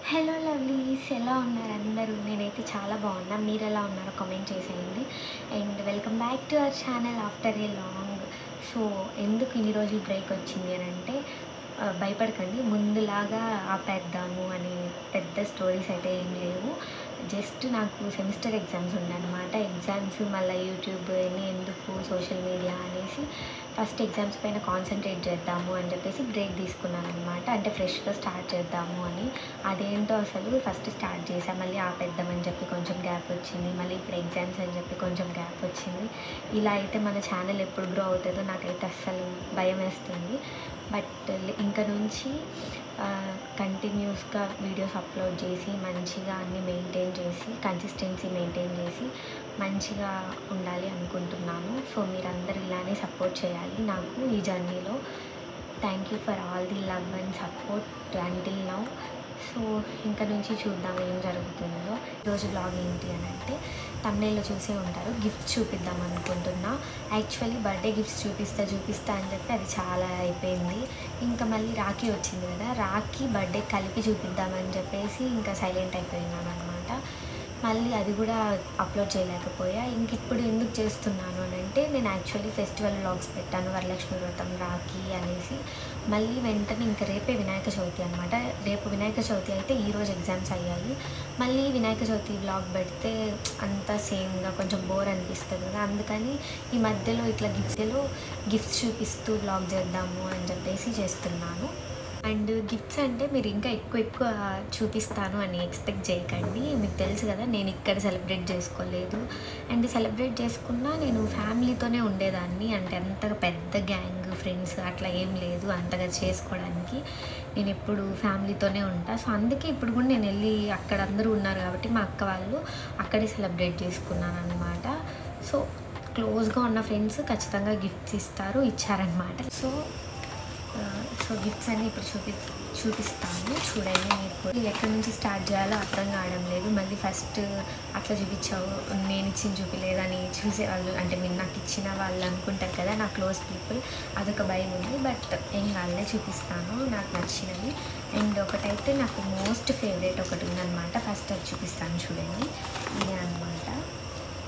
Hello lovelies, ఎలా ఉన్నారు అందరూ? నేనైతే చాలా బాగున్నా. మీరు ఎలా ఉన్నారో కామెంట్ చేసేయండి. And welcome back to our channel after a long. So ఎందుకు ఇన్ని రోజులు బ్రేక్ వచ్చింది అని అంటే, భయపడకండి, ముందులాగా ఆపేద్దాము అనే పెద్ద స్టోరీస్ అయితే ఏం లేవు. జస్ట్ నాకు సెమిస్టర్ ఎగ్జామ్స్ ఉన్నాయన్నమాట. ఎగ్జామ్స్ మళ్ళీ యూట్యూబ్ అన్నీ ఎందుకు, సోషల్ మీడియా అనేసి ఫస్ట్ ఎగ్జామ్స్ పైన కాన్సన్ట్రేట్ చేద్దాము అని చెప్పేసి బ్రేక్ తీసుకున్నాను అనమాట. అంటే ఫ్రెష్గా స్టార్ట్ చేద్దాము అని. అదేంటో అసలు ఫస్ట్ స్టార్ట్ చేసాం, మళ్ళీ ఆపేద్దామని చెప్పి కొంచెం గ్యాప్ వచ్చింది, మళ్ళీ ఇప్పుడు ఎగ్జామ్స్ అని చెప్పి కొంచెం గ్యాప్ వచ్చింది. ఇలా అయితే మన ఛానల్ ఎప్పుడు గ్రో అవుతుందో నాకైతే అస్సలు భయం వేస్తుంది. బట్ ఇంకా నుంచి కంటిన్యూస్గా వీడియోస్ అప్లోడ్ చేసి మంచిగా అన్నీ మెయింటైన్ చేసి కన్సిస్టెన్సీ మెయింటైన్ చేసి మంచిగా ఉండాలి అనుకుంటున్నాను. సో మీరందరూ ఇలానే సపోర్ట్ చేయాలి నాకు ఈ జర్నీలో. Thank you for all the love and support until now. So ఇంకా నుంచి చూద్దాం ఏం జరుగుతుందో. ఈరోజు బ్లాగ్ ఏంటి అని అంటే, తమిళలో చూసే ఉంటారు, గిఫ్ట్స్ చూపిద్దాం అనుకుంటున్నా. యాక్చువల్లీ బర్త్డే గిఫ్ట్స్ చూపిస్తా అని చెప్పి అది చాలా అయిపోయింది. ఇంకా మళ్ళీ రాఖీ వచ్చింది కదా, రాఖీ బర్త్డే కలిపి చూపిద్దామని చెప్పేసి ఇంకా సైలెంట్ అయిపోయినాను అనమాట. మళ్ళీ అది కూడా అప్లోడ్ చేయలేకపోయా. ఇంక ఇప్పుడు ఎందుకు చేస్తున్నాను అని అంటే, నేను యాక్చువల్లీ ఫెస్టివల్ వ్లాగ్స్ పెట్టాను, వరలక్ష్మి వ్రతం, రాఖీ అనేసి. మళ్ళీ వెంటనే ఇంకా రేపే వినాయక చవితి అనమాట. రేపు వినాయక చవితి అయితే ఈరోజు ఎగ్జామ్స్ అయ్యాయి. మళ్ళీ వినాయక చవితి వ్లాగ్ పెడితే అంతా సేమ్గా కొంచెం బోర్ అనిపిస్తుంది కదా. అందుకని ఈ మధ్యలో ఇట్లా గిఫ్ట్స్ చూపిస్తూ వ్లాగ్ చేద్దాము అని చెప్పేసి చేస్తున్నాను. అండ్ గిఫ్ట్స్ అంటే మీరు ఇంకా ఎక్కువ చూపిస్తాను అని ఎక్స్పెక్ట్ చేయకండి. మీకు తెలుసు కదా, నేను ఇక్కడ సెలబ్రేట్ చేసుకోలేదు. అండ్ సెలబ్రేట్ చేసుకున్నా నేను ఫ్యామిలీతోనే ఉండేదాన్ని. అంటే అంతగా పెద్ద గ్యాంగ్ ఫ్రెండ్స్ అట్లా ఏం లేదు అంతగా చేసుకోవడానికి. నేను ఎప్పుడు ఫ్యామిలీతోనే ఉంటా. సో అందుకే ఇప్పుడు కూడా నేను వెళ్ళి, అక్కడ అందరూ ఉన్నారు కాబట్టి మా అక్క వాళ్ళు అక్కడే సెలబ్రేట్ చేసుకున్నాను అనమాట. సో క్లోజ్గా ఉన్న ఫ్రెండ్స్ ఖచ్చితంగా గిఫ్ట్స్ ఇచ్చారనమాట. సో గిఫ్ట్స్ అన్నీ ఇప్పుడు చూపిస్తాను, చూడండి. మీరు ఎక్కడి నుంచి స్టార్ట్ చేయాలో అర్థం కావడం లేదు. మళ్ళీ ఫస్ట్ అట్లా చూపించావు, నేను ఇచ్చింది చూపించలేదని చూసేవాళ్ళు, అంటే మీరు నాకు ఇచ్చిన వాళ్ళు అనుకుంటారు కదా, నా క్లోజ్ పీపుల్. అదొక భయం ఉంది. బట్ ఏం కాదులే, చూపిస్తాను నాకు నచ్చినవి. అండ్ ఒకటైతే నాకు మోస్ట్ ఫేవరెట్ ఒకటి ఉందన్నమాట. ఫస్ట్ అది చూపిస్తాను, చూడండి. ఇదే అనమాట.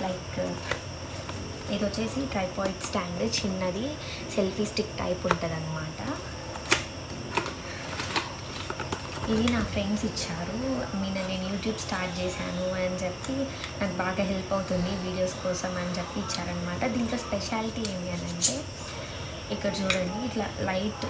లైక్ ఇది వచ్చేసి ట్రైపాడ్ స్టాండ్, చిన్నది సెల్ఫీ స్టిక్ టైప్ ఉంటుంది అనమాట. ఇది నా ఫ్రెండ్స్ ఇచ్చారు. నేను యూట్యూబ్ స్టార్ట్ చేశాను అని చెప్పి నాకు బాగా హెల్ప్ అవుతుంది వీడియోస్ కోసం అని చెప్పి ఇచ్చారనమాట. దీంట్లో స్పెషాలిటీ ఏంటి అని అంటే, ఇక్కడ చూడండి, ఇట్లా లైట్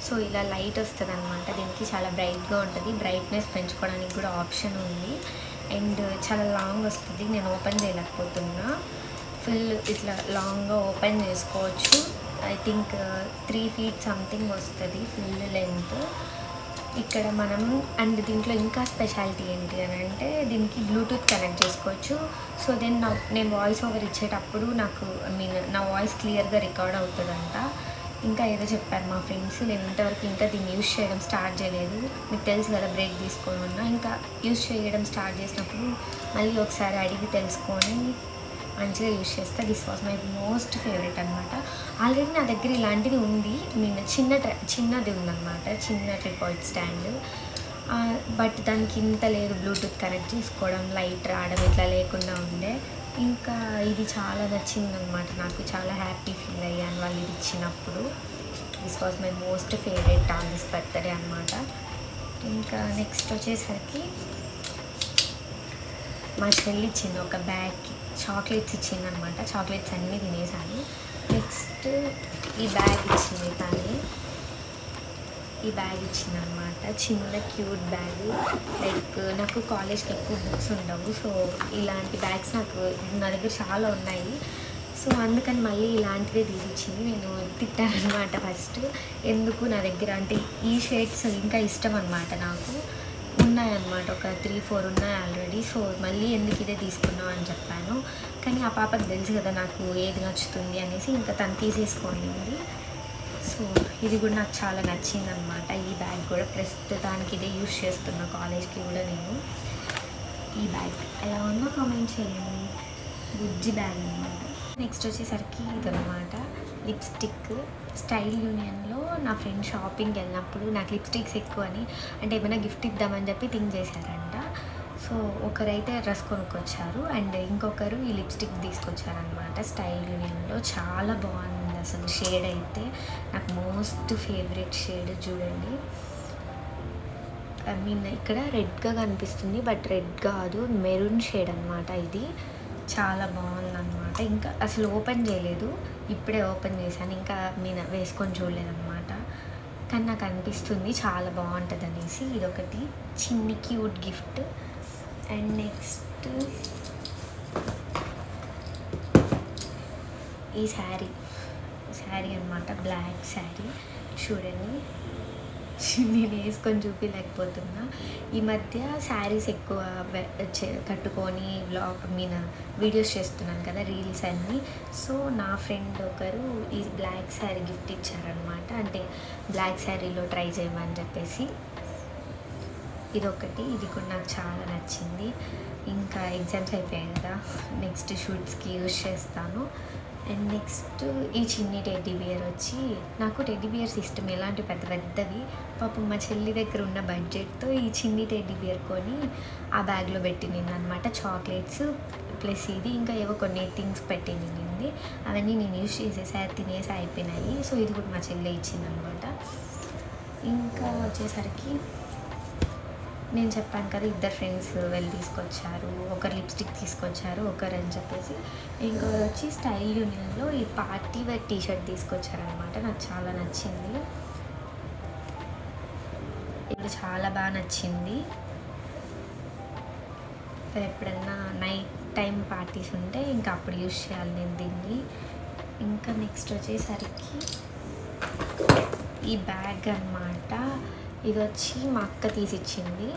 సో ఇలా లైట్ వస్తుంది అనమాట. దీనికి చాలా బ్రైట్గా ఉంటుంది. బ్రైట్నెస్ పెంచుకోవడానికి కూడా ఆప్షన్ ఉంది. అండ్ చాలా లాంగ్ వస్తుంది. నేను ఓపెన్ చేయలేకపోతున్నా. ఫుల్ ఇట్లా లాంగ్గా ఓపెన్ చేసుకోవచ్చు. ఐ థింక్ 3 feet సంథింగ్ వస్తుంది ఫుల్ లెంత్. ఇక్కడ మనం అండ్ దీంట్లో ఇంకా స్పెషాలిటీ ఏంటి అని అంటే, దీనికి బ్లూటూత్ కనెక్ట్ చేసుకోవచ్చు. సో దెన్ నేను వాయిస్ ఓవర్ ఇచ్చేటప్పుడు నాకు నా వాయిస్ క్లియర్గా రికార్డ్ అవుతుందంట. ఇంకా ఏదో చెప్పారు మా ఫ్రెండ్స్. నేను ఇంతవరకు ఇంకా దీన్ని యూజ్ చేయడం స్టార్ట్ చేయలేదు. మీకు తెలుసు కదా, బ్రేక్ తీసుకొని ఉన్నా. ఇంకా యూజ్ చేయడం స్టార్ట్ చేసినప్పుడు మళ్ళీ ఒకసారి అడిగి తెలుసుకొని మంచిగా యూజ్ చేస్తా. This was my most favourite అనమాట. ఆల్రెడీ నా దగ్గర ఇలాంటిది ఉంది. నేను చిన్నది ఉందన్నమాట, చిన్న ట్రైపాడ్ స్టాండ్. బట్ దానికి ఇంత లేదు, బ్లూటూత్ కనెక్ట్ చేసుకోవడం, లైట్ రావడం ఇట్లా లేకుండా ఉండే. ఇంకా ఇది చాలా నచ్చిందనమాట నాకు. చాలా హ్యాపీ ఫీల్ అయ్యాను వాళ్ళు ఇది ఇచ్చినప్పుడు. This was my most favourite on this birthday అనమాట. ఇంకా నెక్స్ట్ వచ్చేసరికి మా చెల్లి ఇచ్చింది ఒక బ్యాగ్కి చాక్లెట్స్ ఇచ్చింది అనమాట. చాక్లెట్స్ అన్నీ తినేసాను. నెక్స్ట్ ఈ బ్యాగ్ ఇచ్చింది, కానీ ఈ బ్యాగ్ ఇచ్చిందనమాట. చిన్న క్యూట్ బ్యాగ్. లైక్ నాకు కాలేజ్కి ఎక్కువ బుక్స్ ఉండవు. సో ఇలాంటి బ్యాగ్స్ నా దగ్గర చాలా ఉన్నాయి. సో అందుకని మళ్ళీ ఇలాంటిదే తీసిచ్చింది. నేను తిట్టానమాట ఫస్ట్, ఎందుకు నా దగ్గర అంటే ఈ షేడ్స్ ఇంకా ఇష్టం అనమాట నాకు. ఉన్నాయన్నమాట, ఒక 3-4 ఉన్నాయి ఆల్రెడీ. సో మళ్ళీ ఎందుకు ఇదే తీసుకున్నావు అని చెప్పాను. కానీ ఆ పాపకు తెలుసు కదా నాకు ఏది నచ్చుతుంది అనేసి, ఇంకా తను తీసేసుకోండి. సో ఇది కూడా నాకు చాలా నచ్చిందనమాట. ఈ బ్యాగ్ కూడా ప్రస్తుతానికి ఇదే యూజ్ చేస్తున్నా కాలేజ్కి కూడా నేను. ఈ బ్యాగ్ ఎలా ఉందో కామెంట్ చేయండి. బుజ్జి బ్యాగ్ అనమాట. నెక్స్ట్ వచ్చేసరికి ఇదన్నమాట లిప్స్టిక్. స్టైల్ యూనియన్లో నా ఫ్రెండ్ షాపింగ్కి వెళ్ళినప్పుడు నాకు లిప్స్టిక్స్ ఎక్కువ అని అంటే ఏమైనా గిఫ్ట్ ఇద్దామని చెప్పి థింక్ చేశారంట. సో ఒకరైతే డ్రెస్ కొనుక్కొచ్చారు అండ్ ఇంకొకరు ఈ లిప్స్టిక్ తీసుకొచ్చారనమాట. స్టైల్ యూనియన్లో చాలా బాగుంది అసలు. షేడ్ అయితే నాకు మోస్ట్ ఫేవరెట్ షేడ్. చూడండి, ఐ మీన్ ఇక్కడ రెడ్గా కనిపిస్తుంది బట్ రెడ్ కాదు, మెరూన్ షేడ్ అనమాట. ఇది చాలా బాగుందన్నమాట. ఇంకా అసలు ఓపెన్ చేయలేదు, ఇప్పుడే ఓపెన్ చేశాను. ఇంకా నేను వేసుకొని చూడలేదన్నమాట. కానీ నాకు అనిపిస్తుంది చాలా బాగుంటుంది అనేసి. ఇదొకటి చిన్ని క్యూట్ గిఫ్ట్. అండ్ నెక్స్ట్ ఈ శారీ అనమాట, బ్లాక్ శారీ. చూడండి, నేను వేసుకొని చూపించలేకపోతున్నా. ఈ మధ్య శారీస్ ఎక్కువ కట్టుకొని వీడియోస్ చేస్తున్నాను కదా, రీల్స్ అన్నీ. సో నా ఫ్రెండ్ ఒకరు ఈ బ్లాక్ శారీ గిఫ్ట్ ఇచ్చారనమాట. అంటే బ్లాక్ శారీలో ట్రై చేయమని చెప్పేసి. ఇదొకటి, ఇది కూడా నాకు చాలా నచ్చింది. ఇంకా ఎగ్జామ్స్ అయిపోయాయి కదా, నెక్స్ట్ షూట్స్కి యూజ్ చేస్తాను. అండ్ నెక్స్ట్ ఈ చిన్ని టెడ్డీ బియర్ వచ్చి, నాకు టెడ్డీ బియర్స్ ఇష్టం, ఎలాంటి పెద్ద పెద్దవి. పాపం మా చెల్లి దగ్గర ఉన్న బడ్జెట్తో ఈ చిన్ని టెడ్డీ బియర్ కొని ఆ బ్యాగ్లో పెట్టినింది అనమాట. చాక్లెట్స్ ప్లస్ ఇది ఇంకా ఏవో కొన్ని థింగ్స్ పెట్టినింది. అవన్నీ నేను యూజ్ చేసేసి తినేసి అయిపోయినాయి. సో ఇది కూడా మా చెల్లి ఇచ్చిందనమాట. ఇంకా వచ్చేసరికి నేను చెప్పాను కదా, ఇద్దరు ఫ్రెండ్స్ వెళ్ళి తీసుకొచ్చారు. ఒకరు లిప్స్టిక్ తీసుకొచ్చారు, ఒకరు అని చెప్పేసి. ఇంకొకరు వచ్చి స్టైల్ యూనియన్లో ఈ పార్టీ వేర్ టీషర్ట్ తీసుకొచ్చారనమాట. నాకు చాలా నచ్చింది, ఇది చాలా బాగా నచ్చింది. ఎప్పుడన్నా నైట్ టైం పార్టీస్ ఉంటే ఇంకా అప్పుడు యూజ్ చేయాలి నేను దీన్ని. ఇంకా నెక్స్ట్ వచ్చేసరికి ఈ బ్యాగ్ అన్నమాట. ఇది వచ్చి మా అక్క తీసిచ్చింది.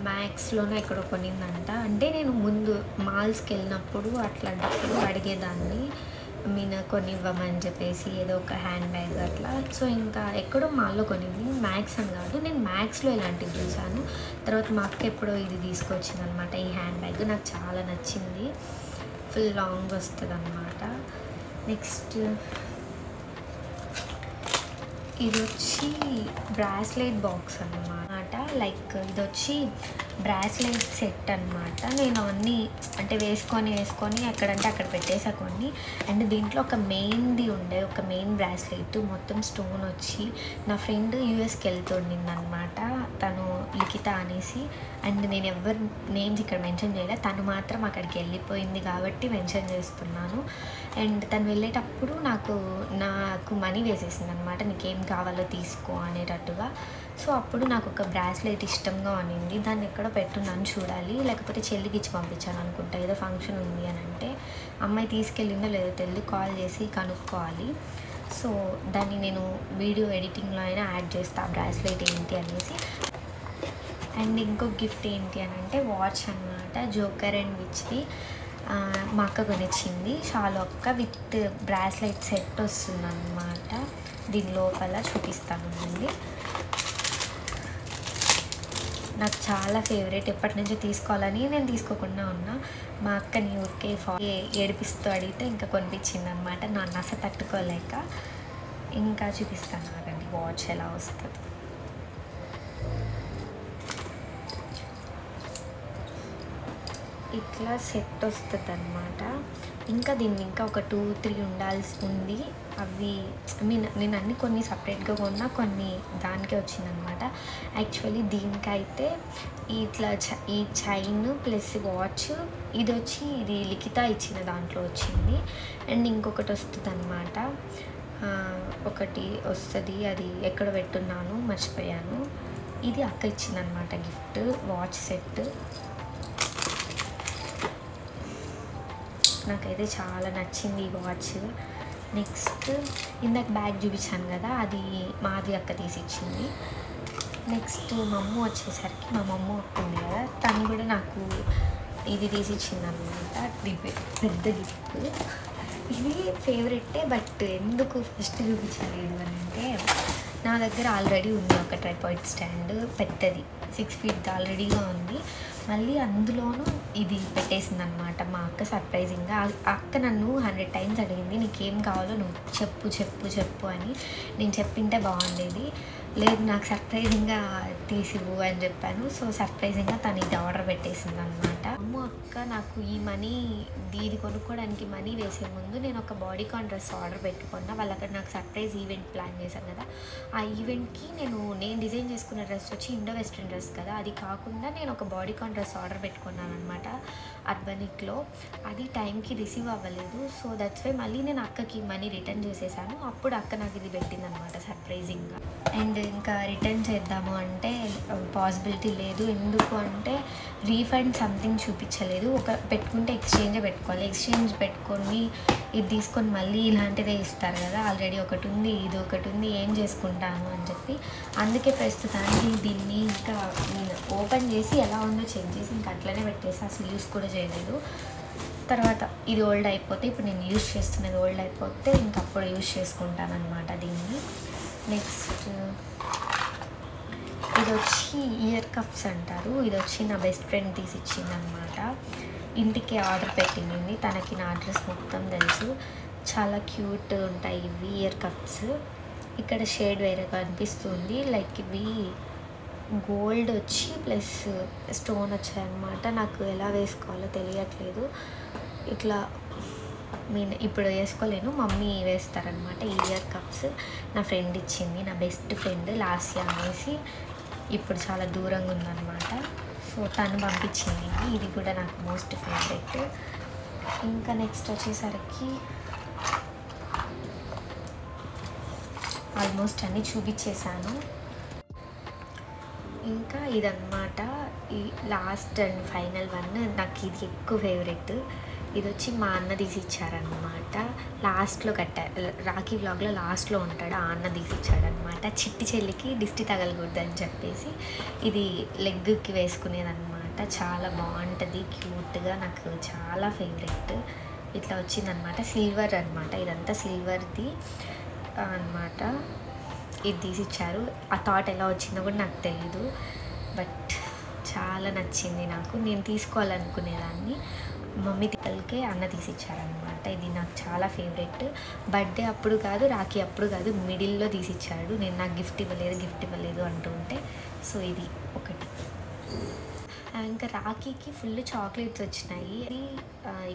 మ్యాక్స్లోనే ఎక్కడో కొనిందంట. అంటే నేను ముందు మాల్స్కి వెళ్ళినప్పుడు అట్లాంటప్పుడు అడిగేదాన్ని, కొనివ్వమని చెప్పేసి ఏదో ఒక హ్యాండ్ బ్యాగ్ అట్లా. సో ఇంకా ఎక్కడో మాల్లో కొనింది, మ్యాక్స్ అని కాదు. నేను మ్యాక్స్లో ఇలాంటివి చూసాను. తర్వాత మా అక్క ఎప్పుడో ఇది తీసుకొచ్చింది అనమాట, ఈ హ్యాండ్ బ్యాగ్. నాకు చాలా నచ్చింది, ఫుల్ లాంగ్ వస్తుంది అనమాట. నెక్స్ట్ ఇది వచ్చి బ్రాస్లెట్ బాక్స్ అన్నమాట. లైక్ ఇది వచ్చి బ్రాస్లెట్ సెట్ అనమాట. నేను అన్నీ అంటే వేసుకొని ఎక్కడంటే అక్కడ పెట్టేసా కొన్ని. అండ్ దీంట్లో ఒక మెయిన్ది ఉండే, ఒక మెయిన్ బ్రాస్లెట్ మొత్తం స్టోన్ వచ్చి, నా ఫ్రెండ్ యూఎస్కి వెళ్తుండింది అనమాట, తను లిఖిత అనేసి. అండ్ నేను ఎవరు నేమ్స్ ఇక్కడ మెన్షన్ చేయలేదు, తను మాత్రం అక్కడికి వెళ్ళిపోయింది కాబట్టి మెన్షన్ చేస్తున్నాను. అండ్ తను వెళ్ళేటప్పుడు నాకు మనీ వేసేసింది అనమాట, నీకేం కావాలో తీసుకో అనేటట్టుగా. సో అప్పుడు నాకు ఒక బ్రాస్లెట్ ఇష్టంగా ఉన్నింది, దాన్ని ఎక్కడో పెట్టున్నాను, చూడాలి. లేకపోతే చెల్లికి ఇచ్చి పంపించాను అనుకుంటా, ఏదో ఫంక్షన్ ఉంది అని అంటే. అమ్మాయి తీసుకెళ్ళిందో లేదో తెలియదు, కాల్ చేసి కనుక్కోవాలి. సో దాన్ని నేను వీడియో ఎడిటింగ్లో అయినా యాడ్ చేస్తా, బ్రాస్లెట్ ఏంటి అనేసి. అండ్ ఇంకొక గిఫ్ట్ ఏంటి అని అంటే వాచ్ అనమాట, జోకర్ అండ్ విచ్ది. మా అక్క కొనిచ్చింది, షాలో అక్క, విత్ బ్రాస్లెట్ సెట్ వస్తుంది అన్నమాట. దీని లోపల చూపిస్తాను అండి. నాకు చాలా ఫేవరెట్, ఎప్పటి నుంచో తీసుకోవాలని నేను తీసుకోకుండా ఉన్నా. మా అక్కని ఊరికే ఏడిపిస్తూ అడిగితే ఇంకా కొనిపించింది అనమాట, నా నస తట్టుకోలేక. ఇంకా చూపిస్తాను ఆగండి వాచ్ ఎలా వస్తుంది. ఇట్లా సెట్ వస్తుంది అన్నమాట. ఇంకా దీన్ని ఇంకా ఒక 2-3 ఉండాల్సి ఉంది. అవి నేను అన్నీ కొన్ని సపరేట్గా కొన్నా, కొన్ని దానికే వచ్చిందనమాట. యాక్చువల్లీ దీనికైతే ఇట్లా ఈ చైన్ ప్లస్ వాచ్ ఇది వచ్చి ఇది లిఖిత ఇచ్చిన దాంట్లో వచ్చింది. అండ్ ఇంకొకటి వస్తుంది అనమాట, ఒకటి వస్తుంది, అది ఎక్కడ పెట్టున్నాను మర్చిపోయాను. ఇది అక్క ఇచ్చిందనమాట గిఫ్ట్, వాచ్ సెట్. నాకైతే చాలా నచ్చింది ఈ వాచ్. నెక్స్ట్ ఇందాక బ్యాగ్ చూపించాను కదా, అది మాది అక్క తీసిచ్చింది. నెక్స్ట్ మా అమ్మ వచ్చేసరికి, మా అమ్మ ఉంది కదా, తను కూడా నాకు ఇది తీసిచ్చింది అనమాట, పెద్ద గిఫ్ట్. ఇది ఫేవరెటే, బట్ ఎందుకు ఫస్ట్ చూపించలేదు అని అంటే, నా దగ్గర ఆల్రెడీ ఉంది ఒక ట్రైపాడ్ స్టాండ్ పెద్దది, 6 feet ఆల్రెడీగా ఉంది. మళ్ళీ అందులోనూ ఇది పెట్టేసింది అనమాట మా అక్క సర్ప్రైజింగ్గా. ఆ అక్క నన్ను 100 times అడిగింది, నీకేం కావాలో నువ్వు చెప్పు చెప్పు చెప్పు అని. నేను చెప్పింటే బాగుండేది, లేదు నాకు సర్ప్రైజింగ్గా తీసివ్వు అని చెప్పాను. సో సర్ప్రైజింగ్గా తను ఇది ఆర్డర్ పెట్టేసింది అనమాట. అమ్మో అక్క, నాకు ఈ మనీ ఇది కొనుక్కోవడానికి మనీ వేసే ముందు నేను ఒక బాడీకాన్ డ్రెస్ ఆర్డర్ పెట్టుకున్నా. వాళ్ళు అక్కడ నాకు సర్ప్రైజ్ ఈవెంట్ ప్లాన్ చేశారు కదా, ఆ ఈవెంట్కి నేను డిజైన్ చేసుకున్న డ్రెస్ వచ్చి ఇండో వెస్ట్రన్ డ్రెస్ కదా, అది కాకుండా నేను ఒక బాడీకాన్ డ్రెస్ ఆర్డర్ పెట్టుకున్నాను అనమాట అర్బనిక్లో. అది టైంకి రిసీవ్ అవ్వలేదు. సో దట్స్ వై మళ్ళీ నేను అక్కకి మనీ రిటర్న్ చేసేసాను. అప్పుడు అక్క నాకు ఇది పెట్టిందనమాట సర్ప్రైజింగ్గా. అండ్ ఇంకా రిటర్న్ చేద్దాము అంటే పాసిబిలిటీ లేదు. ఎందుకు అంటే రీఫండ్ సంథింగ్ చూపించలేదు. ఒక పెట్టుకుంటే ఎక్స్చేంజే పెట్టుకోవాలి. ఎక్స్చేంజ్ పెట్టుకొని ఇది తీసుకొని మళ్ళీ ఇలాంటిదే ఇస్తారు కదా, ఆల్రెడీ ఒకటి ఉంది, ఇది ఒకటి ఉంది, ఏం చేసుకుంటాను అని చెప్పి అందుకే ప్రస్తుతానికి దీన్ని ఇంకా నేను ఓపెన్ చేసి ఎలా ఉందో చెక్ చేసి ఇంకా అట్లనే పెట్టేసి అసలు యూస్ కూడా చేయలేదు. తర్వాత ఇది ఓల్డ్ అయిపోతే, ఇప్పుడు నేను యూజ్ చేస్తున్నది ఓల్డ్ అయిపోతే ఇంకా అప్పుడు యూజ్ చేసుకుంటాను అనమాట దీన్ని. నెక్స్ట్ ఇది వచ్చి ఇయర్ కప్స్ అంటారు. ఇది వచ్చి నా బెస్ట్ ఫ్రెండ్ తీసి ఇచ్చింది అనమాట. ఇంటికి ఆర్డర్ పెట్టింది, తనకి నా అడ్రస్ మొత్తం తెలుసు. చాలా క్యూట్ ఉంటాయి ఇవి ఇయర్ కప్స్. ఇక్కడ షేడ్ వేరేగా అనిపిస్తుంది, లైక్ ఇవి గోల్డ్ వచ్చి ప్లస్ స్టోన్ వచ్చాయన్నమాట. నాకు ఎలా వేసుకోవాలో తెలియట్లేదు. ఇట్లా ఇప్పుడు వేసుకోలేను, మమ్మీ వేస్తారనమాట ఈ ఇయర్ కప్స్. నా ఫ్రెండ్ ఇచ్చింది, నా బెస్ట్ ఫ్రెండ్ లాస్యా అనేసి. ఇప్పుడు చాలా దూరంగా ఉందన్నమాట. సో తను పంపించింది. ఇది కూడా నాకు మోస్ట్ ఫేవరెట్. ఇంకా నెక్స్ట్ వచ్చేసరికి ఆల్మోస్ట్ అన్నీ చూపించేశాను. ఇంకా ఇదన్నమాట ఈ లాస్ట్ అండ్ ఫైనల్ వన్. నాకు ఇది ఎక్కువ ఫేవరెట్. ఇది వచ్చి మా అన్న తీసి ఇచ్చారనమాట. లాస్ట్లో రాఖీ వ్లాగ్లో లాస్ట్లో ఉంటాడు, ఆ అన్న తీసి ఇచ్చాడనమాట. చిట్టి చెల్లికి దిష్టి తగలకూడదు అని చెప్పేసి ఇది లెగ్కి వేసుకునేదన్నమాట. చాలా బాగుంటుంది, క్యూట్గా, నాకు చాలా ఫేవరెట్. ఇట్లా వచ్చిందనమాట, సిల్వర్ అనమాట, ఇదంతా సిల్వర్ది అనమాట. ఇది తీసిచ్చారు. ఆ థాట్ ఎలా వచ్చిందో కూడా నాకు తెలీదు, బట్ చాలా నచ్చింది నాకు. నేను తీసుకోవాలనుకునేదాన్ని, మమ్మీ తిక్కలకే అన్న తీసిచ్చారనమాట. ఇది నాకు చాలా ఫేవరెట్. బర్త్డే అప్పుడు కాదు, రాఖీ అప్పుడు కాదు, మిడిల్లో తీసిచ్చాడు. నేను నాకు గిఫ్ట్ ఇవ్వలేదు అంటూ ఉంటే. సో ఇది ఒకటి. ఇంకా రాఖీకి ఫుల్ చాక్లెట్స్ వచ్చినాయి.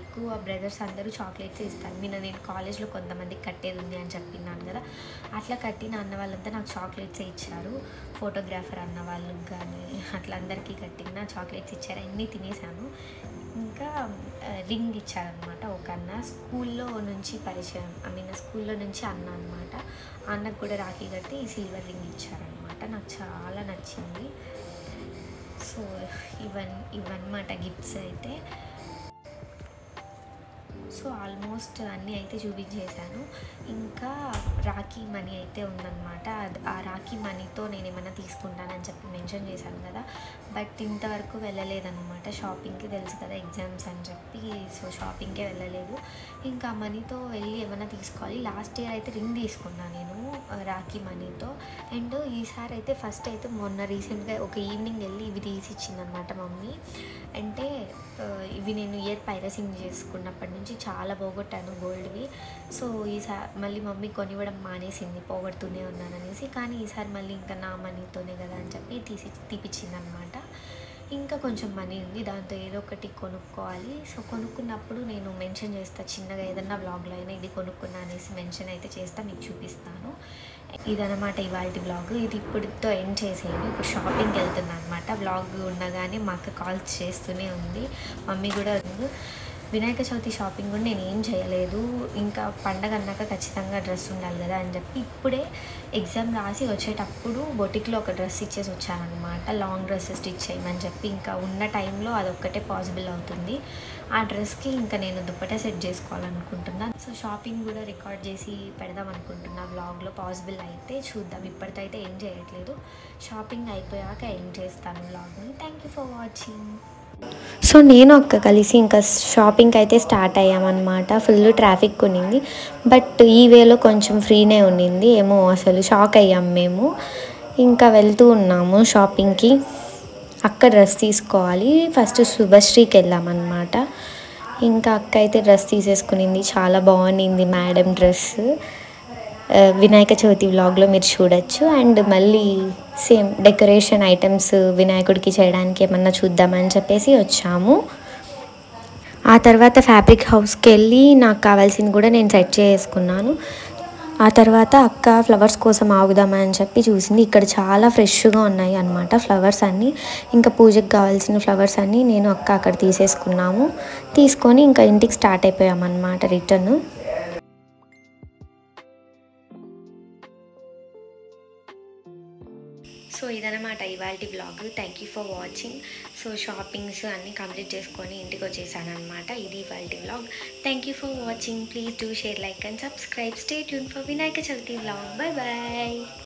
ఎక్కువ బ్రదర్స్ అందరూ చాక్లెట్స్ ఇస్తారు. నేను కాలేజ్లో కొంతమందికి కట్టేది ఉంది అని చెప్పినాను కదా, అట్లా కట్టిన అన్న వాళ్ళంతా నాకు చాక్లెట్సే ఇచ్చారు. ఫోటోగ్రాఫర్ అన్న వాళ్ళకి కానీ అట్లా అందరికీ కట్టిన చాక్లెట్స్ ఇచ్చారు. అన్నీ తినేసాను. ఇంకా రింగ్ ఇచ్చారనమాట ఒక అన్న, స్కూల్లో నుంచి పరిచయం, స్కూల్లో నుంచి అన్న అనమాట. అన్నకు కూడా రాఖీ కట్టి ఈ సిల్వర్ రింగ్ ఇచ్చారనమాట. నాకు చాలా నచ్చింది. సో ఇవన్నమాట గిఫ్ట్స్ అయితే. సో ఆల్మోస్ట్ అన్నీ అయితే చూపించేశాను. ఇంకా రాఖీ మనీ అయితే ఉందన్నమాట. ఆ రాఖీ మనీతో నేను ఏమైనా తీసుకుంటానని చెప్పి మెన్షన్ చేశాను కదా, బట్ ఇంతవరకు వెళ్ళలేదన్నమాట షాపింగ్కి. తెలుసు కదా ఎగ్జామ్స్ అని చెప్పి, సో షాపింగ్కే వెళ్ళలేదు. ఇంకా మనీతో వెళ్ళి ఏమైనా తీసుకోవాలి. లాస్ట్ ఇయర్ అయితే రింగ్ తీసుకున్నాను నేను రాఖీ మనీతో. అండ్ ఈసారి అయితే ఫస్ట్ అయితే మొన్న రీసెంట్గా ఒక ఈవినింగ్ వెళ్ళి ఇవి తీసి ఇచ్చిందనమాట మమ్మీ. అంటే ఇవి నేను ఇయర్ పైరసింగ్ చేసుకున్నప్పటి నుంచి చాలా పోగొట్టాను గోల్డ్వి. సో ఈసారి మళ్ళీ మమ్మీ కొనివ్వడం మానేసింది, పోగొడుతూనే ఉన్నాననేసి. కానీ ఈసారి మళ్ళీ ఇంకా నా మనీతోనే కదా అని చెప్పి తీపిచ్చింది అనమాట. ఇంకా కొంచెం మనీ ఉంది, దాంతో ఏదో ఒకటి కొనుక్కోవాలి. సో కొనుక్కున్నప్పుడు నేను మెన్షన్ చేస్తాను చిన్నగా, ఏదన్నా వ్లాగ్లో అయినా ఇది కొనుక్కున్నా అనేసి మెన్షన్ అయితే చేస్తా, మీకు చూపిస్తాను. ఇదనమాట ఇవాళ వ్లాగ్. ఇది ఇప్పుడుతో ఎండ్ చేసేయండి. ఇప్పుడు షాపింగ్కి వెళ్తున్నాను అనమాట. వ్లాగ్ ఉండగానే మా అక్క కాల్స్ చేస్తూనే ఉంది, మమ్మీ కూడా ఉంది. వినాయక చవితి షాపింగ్ కూడా నేను ఏం చేయలేదు. ఇంకా పండగ అన్నాక ఖచ్చితంగా డ్రెస్ ఉండాలి కదా అని చెప్పి ఇప్పుడే ఎగ్జామ్ రాసి వచ్చేటప్పుడు బొటిక్లో ఒక డ్రెస్ ఇచ్చేసి వచ్చానమాట. లాంగ్ డ్రెస్ స్టిచ్ చేయమని చెప్పి. ఇంకా ఉన్న టైంలో అదొక్కటే పాసిబుల్ అవుతుంది. ఆ డ్రెస్కి ఇంకా నేను దుప్పటా సెట్ చేసుకోవాలనుకుంటున్నా. సో షాపింగ్ కూడా రికార్డ్ చేసి పెడదాం అనుకుంటున్నా వ్లాగ్లో, పాసిబుల్ అయితే చూద్దాం. ఇప్పటితో అయితే ఏం చేయట్లేదు, షాపింగ్ అయిపోయాక ఎండ్ చేస్తాను వ్లాగ్ని. Thank you for watching. So నేను అక్క కలిసి ఇంకా షాపింగ్కి అయితే స్టార్ట్ అయ్యామన్నమాట. ఫుల్ ట్రాఫిక్ ఉన్నింది, బట్ ఈ వేలో కొంచెం ఫ్రీనే ఉన్నింది. ఏమో అసలు షాక్ అయ్యాం మేము. ఇంకా వెళ్తూ ఉన్నాము షాపింగ్కి. అక్క డ్రెస్ తీసుకోవాలి, ఫస్ట్ శుభశ్రీకి వెళ్ళామన్నమాట. ఇంకా అక్క అయితే డ్రెస్ తీసేసుకునింది, చాలా బాగుండింది మేడం డ్రెస్. వినాయక చవితి వ్లాగ్లో మీరు చూడొచ్చు. అండ్ మళ్ళీ సేమ్ డెకరేషన్ ఐటమ్స్ వినాయకుడికి చేయడానికి ఏమన్నా చూద్దామని చెప్పేసి వచ్చాము. ఆ తర్వాత ఫ్యాబ్రిక్ హౌస్కి వెళ్ళి నాకు కావాల్సింది కూడా నేను సెట్ చేసుకున్నాను. ఆ తర్వాత అక్క ఫ్లవర్స్ కోసం ఆగుదామని చెప్పి చూసింది. ఇక్కడ చాలా ఫ్రెష్గా ఉన్నాయి అన్నమాట ఫ్లవర్స్ అన్నీ. ఇంకా పూజకి కావాల్సిన ఫ్లవర్స్ అన్నీ నేను అక్క అక్కడ తీసేసుకున్నాము. తీసుకొని ఇంకా ఇంటికి స్టార్ట్ అయిపోయామన్నమాట రిటర్న్. సో ఇదనమాట ఇవాల్టి vlog. Thank you for watching. So shoppings అన్నీ కంప్లీట్ చేసుకొని ఇంటికి వచ్చేసాను అనమాట. ఇది ఇవాల్టి vlog. Thank you for watching. Please do share, like and subscribe. Stay tune for Vinayaka Chavithi vlog. Bye bye.